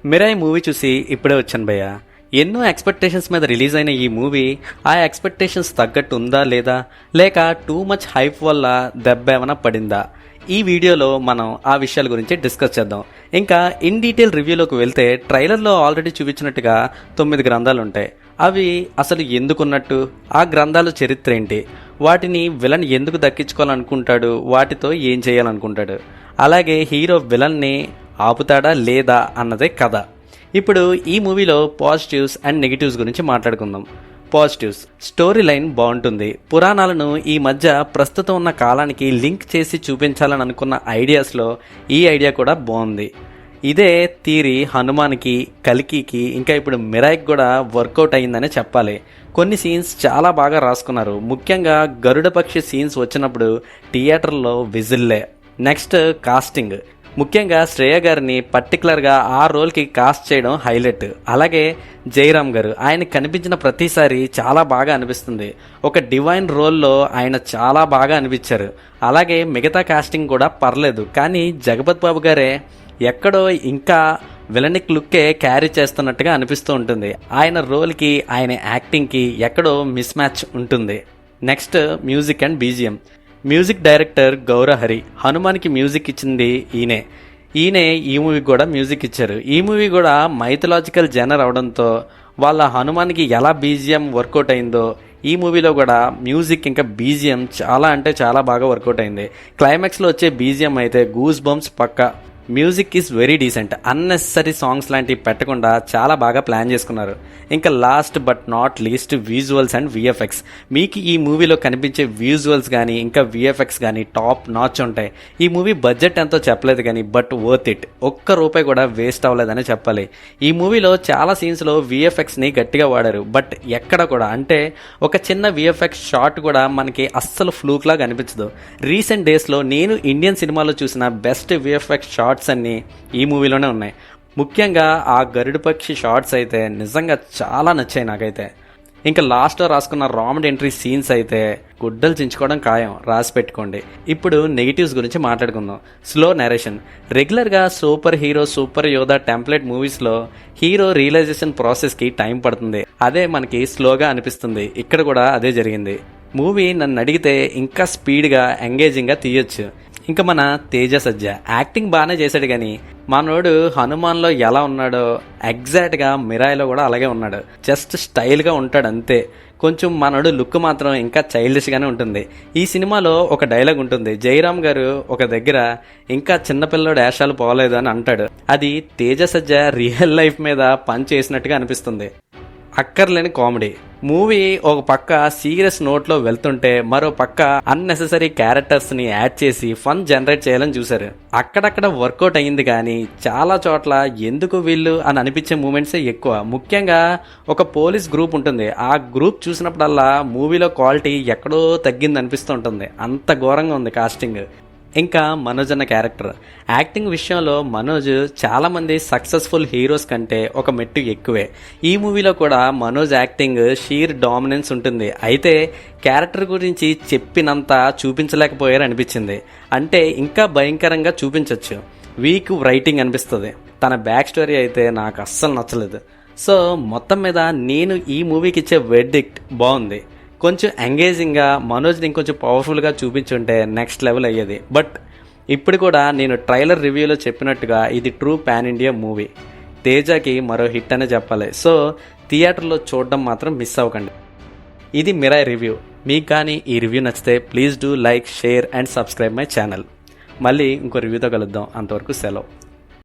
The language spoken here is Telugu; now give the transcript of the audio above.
మిరాయి మూవీ చూసి ఇప్పుడే వచ్చాను భయ్య. ఎన్నో ఎక్స్పెక్టేషన్స్ మీద రిలీజ్ అయిన ఈ మూవీ ఆ ఎక్స్పెక్టేషన్స్ తగ్గట్టు ఉందా లేదా, లేక టూ మచ్ హైప్ వల్ల దెబ్బ ఏమైనా పడిందా? ఈ వీడియోలో మనం ఆ విషయాల గురించి డిస్కస్ చేద్దాం. ఇంకా ఇన్ డీటెయిల్ రివ్యూలోకి వెళ్తే ట్రైలర్లో ఆల్రెడీ చూపించినట్టుగా 9 గ్రంథాలు ఉంటాయి. అవి అసలు ఎందుకున్నట్టు, ఆ గ్రంథాల చరిత్ర ఏంటి, వాటిని విలన్ ఎందుకు దక్కించుకోవాలనుకుంటాడు, వాటితో ఏం చేయాలనుకుంటాడు, అలాగే హీరో విలన్ని ఆపుతాడా లేదా అన్నదే కథ. ఇప్పుడు ఈ మూవీలో పాజిటివ్స్ అండ్ నెగిటివ్స్ గురించి మాట్లాడుకుందాం. పాజిటివ్స్: స్టోరీ లైన్ బాగుంటుంది. పురాణాలను ఈ మధ్య ప్రస్తుతం ఉన్న కాలానికి లింక్ చేసి చూపించాలని అనుకున్న ఐడియాస్లో ఈ ఐడియా కూడా బాగుంది. ఇదే థియరీ హనుమాన్కి, కల్కికి, ఇంకా ఇప్పుడు మిరాయికి కూడా వర్కౌట్ అయిందనే చెప్పాలి. కొన్ని సీన్స్ చాలా బాగా రాసుకున్నారు. ముఖ్యంగా గరుడ పక్షి సీన్స్ వచ్చినప్పుడు థియేటర్లో విజిల్లే. Next casting. ముఖ్యంగా శ్రేయ గారిని పర్టికులర్గా ఆ రోల్కి కాస్ట్ చేయడం హైలైట్. అలాగే జయరామ్ గారు, ఆయన కనిపించిన ప్రతిసారి చాలా బాగా అనిపిస్తుంది. ఒక డివైన్ రోల్లో ఆయన చాలా బాగా అనిపించారు. అలాగే మిగతా కాస్టింగ్ కూడా పర్లేదు, కానీ జగపత్ బాబు గారే ఎక్కడో ఇంకా విలనిక్ లుక్కే క్యారీ చేస్తున్నట్టుగా అనిపిస్తూ ఉంటుంది. ఆయన రోల్కి, ఆయన యాక్టింగ్కి ఎక్కడో మిస్ మ్యాచ్ ఉంటుంది. Next music and BGM. Music director Gaurahari. హనుమాన్కి మ్యూజిక్ ఇచ్చింది ఈయనే ఈ మూవీకి కూడా మ్యూజిక్ ఇచ్చారు. ఈ మూవీ కూడా మైథలాజికల్ జనర్ అవడంతో వాళ్ళ హనుమాన్కి ఎలా బీజిఎం వర్కౌట్ అయిందో ఈ మూవీలో కూడా మ్యూజిక్ ఇంకా బీజిఎం చాలా అంటే చాలా బాగా వర్కౌట్ అయింది. క్లైమాక్స్లో వచ్చే బీజిఎం అయితే గూస్ బంప్స్ పక్కా. Music is very decent. Unnecessary songs లాంటివి పెట్టకుండా చాలా బాగా ప్లాన్ చేసుకున్నారు. ఇంకా last but not least visuals and VFX. మీకు ఈ మూవీలో కనిపించే విజువల్స్ కానీ ఇంకా విఎఫ్ఎక్స్ కానీ టాప్ నాచ్ ఉంటాయి. ఈ మూవీ బడ్జెట్ ఎంతో చెప్పలేదు కానీ బట్ వర్త్ ఇట్. ఒక్క రూపాయి కూడా వేస్ట్ అవ్వలేదని చెప్పాలి. ఈ మూవీలో చాలా సీన్స్లో విఎఫ్ఎక్స్ని గట్టిగా వాడారు. బట్ ఎక్కడ కూడా అంటే ఒక చిన్న విఎఫ్ఎక్స్ షాట్ కూడా మనకి అస్సలు ఫ్లూక్ లాగా అనిపించదు. రీసెంట్ డేస్లో నేను ఇండియన్ సినిమాలో చూసిన బెస్ట్ విఎఫ్ఎక్స్ షార్ట్స్ అన్నీ ఈ మూవీలోనే ఉన్నాయి. ముఖ్యంగా ఆ గరుడు పక్షి షార్ట్స్ అయితే నిజంగా చాలా నచ్చాయి నాకైతే. ఇంకా లాస్ట్లో రాసుకున్న రామడ్ ఎంట్రీ సీన్స్ అయితే గుడ్డలు చించుకోవడం ఖాయం, రాసి పెట్టుకోండి. ఇప్పుడు నెగిటివ్స్ గురించి మాట్లాడుకుందాం. Slow narration. రెగ్యులర్గా సూపర్ హీరో, సూపర్ యోధా టెంప్లెట్ మూవీస్లో హీరో రియలైజేషన్ ప్రాసెస్కి టైం పడుతుంది. అదే మనకి స్లోగా అనిపిస్తుంది. ఇక్కడ కూడా అదే జరిగింది. మూవీ నన్ను అడిగితే ఇంకా స్పీడ్గా, ఎంగేజింగ్గా తీయొచ్చు. ఇంకా మన తేజ సజ్జ యాక్టింగ్ బాగానే చేశాడు, కానీ మనోడు హనుమాన్లో ఎలా ఉన్నాడో ఎగ్జాక్ట్గా మిరాయిలో కూడా అలాగే ఉన్నాడు. జస్ట్ స్టైల్గా ఉంటాడు అంతే. కొంచెం మనోడు లుక్ మాత్రం ఇంకా చైల్డిష్గానే ఉంటుంది. ఈ సినిమాలో ఒక డైలాగ్ ఉంటుంది. జయరామ్ గారు ఒక దగ్గర ఇంకా చిన్నపిల్లడు వేషాలు పోలేదు అని అంటాడు. అది తేజ సజ్జ రియల్ లైఫ్ మీద పని చేసినట్టుగా అనిపిస్తుంది. అక్కర్లేని కామెడీ. మూవీ ఒక పక్క సీరియస్ నోట్లో వెళ్తుంటే మరో పక్క అన్నెసెసరీ క్యారెక్టర్స్ని యాడ్ చేసి ఫన్ జనరేట్ చేయాలని చూశారు. అక్కడక్కడ వర్కౌట్ అయ్యింది, కానీ చాలా చోట్ల ఎందుకు వీళ్ళు అని అనిపించే మూమెంట్సే ఎక్కువ. ముఖ్యంగా ఒక పోలీస్ గ్రూప్ ఉంటుంది. ఆ గ్రూప్ చూసినప్పుడల్లా మూవీలో క్వాలిటీ ఎక్కడో తగ్గింది అనిపిస్తూ ఉంటుంది. అంత ఘోరంగా ఉంది కాస్టింగ్. ఇంకా మనోజ్ అన్న క్యారెక్టర్ యాక్టింగ్ విషయంలో మనోజ్ చాలామంది సక్సెస్ఫుల్ హీరోస్ కంటే ఒక మెట్టు ఎక్కువే. ఈ మూవీలో కూడా మనోజ్ యాక్టింగ్ షీర్ డామినెన్స్ ఉంటుంది. అయితే క్యారెక్టర్ గురించి చెప్పినంత చూపించలేకపోయారు అనిపించింది. అంటే ఇంకా భయంకరంగా చూపించవచ్చు. వీక్ రైటింగ్ అనిపిస్తుంది. తన బ్యాక్ స్టోరీ అయితే నాకు అస్సలు నచ్చలేదు. సో మొత్తం మీద నేను ఈ మూవీకి ఇచ్చే వెర్డిక్ట్ బాగుంది. కొంచెం ఎంగేజింగ్గా మనోజ్ని ఇంకొంచెం పవర్ఫుల్గా చూపించుంటే నెక్స్ట్ లెవెల్ అయ్యేది. బట్ ఇప్పుడు కూడా నేను ట్రైలర్ రివ్యూలో చెప్పినట్టుగా ఇది ట్రూ పాన్ ఇండియా మూవీ. తేజకి మరో హిట్ అనే చెప్పాలి. సో థియేటర్లో చూడడం మాత్రం మిస్ అవ్వకండి. ఇది మిరాయి రివ్యూ. మీకు కానీ ఈ రివ్యూ నచ్చితే please do like, share and subscribe my channel. మళ్ళీ ఇంకో రివ్యూతో కలుద్దాం. అంతవరకు సెలవు.